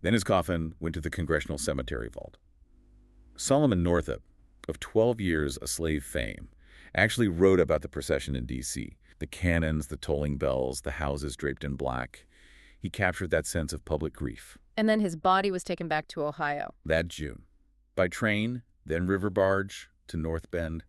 Then his coffin went to the Congressional Cemetery vault. Solomon Northup, of 12 years a slave fame, actually wrote about the procession in D.C. The cannons, the tolling bells, the houses draped in black. He captured that sense of public grief. And then his body was taken back to Ohio. That June. By train, then river barge to North Bend.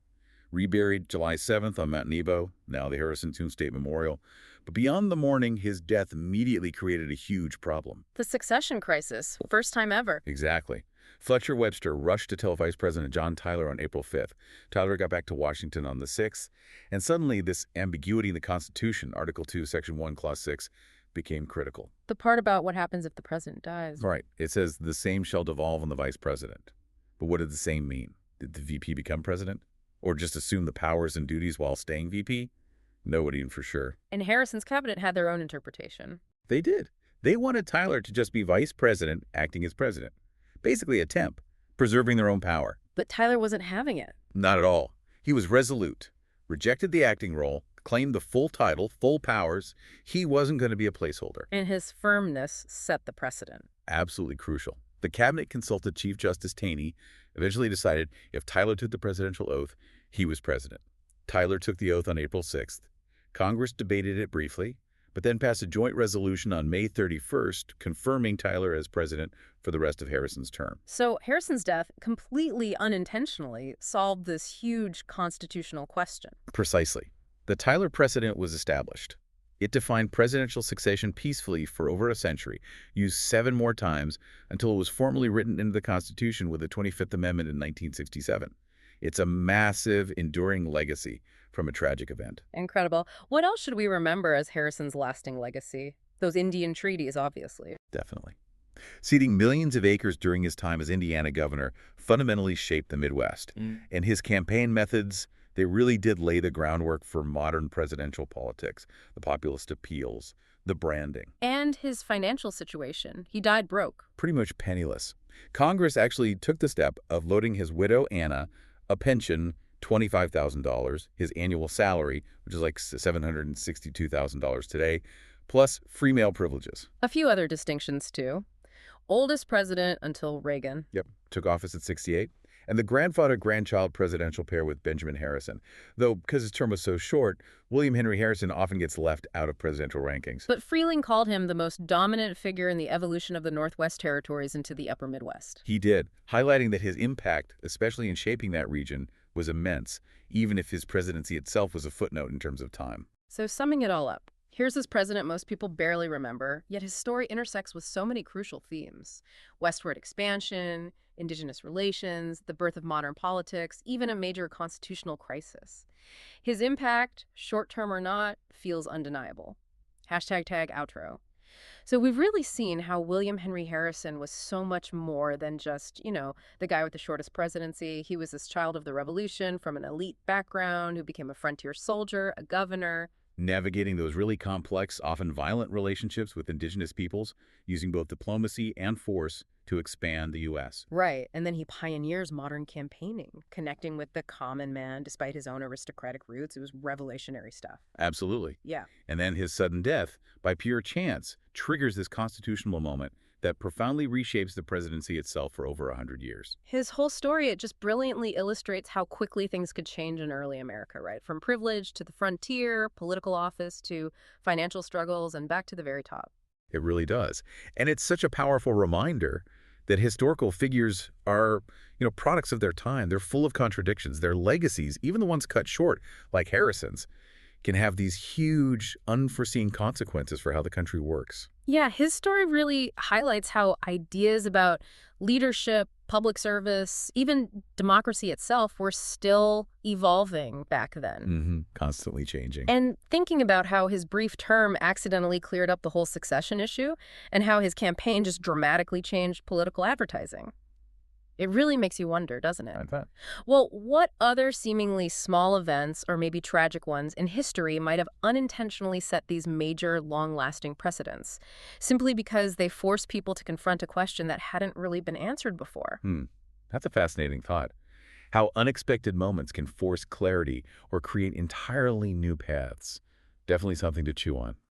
Reburied July 7th on Mount Nebo, now the Harrison Tomb State Memorial. But beyond the mourning, his death immediately created a huge problem. The succession crisis, first time ever. Exactly. Fletcher Webster rushed to tell Vice President John Tyler on April 5th. Tyler got back to Washington on the 6th, and suddenly this ambiguity in the Constitution, Article 2, Section 1, Clause 6, became critical. The part about what happens if the president dies. Right. It says the same shall devolve on the vice president. But what did the same mean? Did the VP become president? Or just assume the powers and duties while staying VP? Nobody knew for sure. And Harrison's cabinet had their own interpretation. They did. They wanted Tyler to just be vice president, acting as president. Basically a temp, preserving their own power. But Tyler wasn't having it. Not at all. He was resolute, rejected the acting role, claimed the full title, full powers. He wasn't going to be a placeholder. And his firmness set the precedent. Absolutely crucial. The cabinet consulted Chief Justice Taney, eventually decided if Tyler took the presidential oath, he was president. Tyler took the oath on April 6th. Congress debated it briefly, but then passed a joint resolution on May 31st confirming Tyler as president for the rest of Harrison's term. So Harrison's death completely unintentionally solved this huge constitutional question. Precisely. The Tyler precedent was established. It defined presidential succession peacefully for over a century, used 7 more times until it was formally written into the Constitution with the 25th Amendment in 1967. It's a massive, enduring legacy from a tragic event. Incredible. What else should we remember as Harrison's lasting legacy? Those Indian treaties, obviously. Definitely. Ceding millions of acres during his time as Indiana governor fundamentally shaped the Midwest. And his campaign methods, they really did lay the groundwork for modern presidential politics, the populist appeals, the branding. And his financial situation. He died broke. Pretty much penniless. Congress actually took the step of loading his widow, Anna, a pension, $25,000, his annual salary, which is like $762,000 today, plus free mail privileges. A few other distinctions, too. Oldest president until Reagan. Yep, took office at 68. And the grandfather-grandchild presidential pair with Benjamin Harrison. Though, because his term was so short, William Henry Harrison often gets left out of presidential rankings. But Freeling called him the most dominant figure in the evolution of the Northwest Territories into the Upper Midwest. He did, highlighting that his impact, especially in shaping that region, was immense, even if his presidency itself was a footnote in terms of time. So summing it all up, here's this president most people barely remember, yet his story intersects with so many crucial themes. Westward expansion, indigenous relations, the birth of modern politics, even a major constitutional crisis. His impact, short-term or not, feels undeniable. #tag outro. So we've really seen how William Henry Harrison was so much more than just, the guy with the shortest presidency. He was this child of the Revolution from an elite background who became a frontier soldier, a governor. Navigating those really complex, often violent relationships with indigenous peoples, using both diplomacy and force to expand the U.S. Right, and then he pioneers modern campaigning, connecting with the common man despite his own aristocratic roots. It was revolutionary stuff. Absolutely. Yeah. And then his sudden death, by pure chance, triggers this constitutional moment that profoundly reshapes the presidency itself for over 100 years. His whole story, it just brilliantly illustrates how quickly things could change in early America, right? From privilege to the frontier, political office to financial struggles, and back to the very top. It really does. And it's such a powerful reminder that historical figures are, products of their time. They're full of contradictions. Their legacies, even the ones cut short, like Harrison's, can have these huge, unforeseen consequences for how the country works. Yeah, his story really highlights how ideas about leadership, public service, even democracy itself were still evolving back then. Constantly changing. And thinking about how his brief term accidentally cleared up the whole succession issue and how his campaign just dramatically changed political advertising. It really makes you wonder, doesn't it? I bet. Well, what other seemingly small events, or maybe tragic ones, in history might have unintentionally set these major, long-lasting precedents, simply because they forced people to confront a question that hadn't really been answered before? That's a fascinating thought. How unexpected moments can force clarity or create entirely new paths. Definitely something to chew on.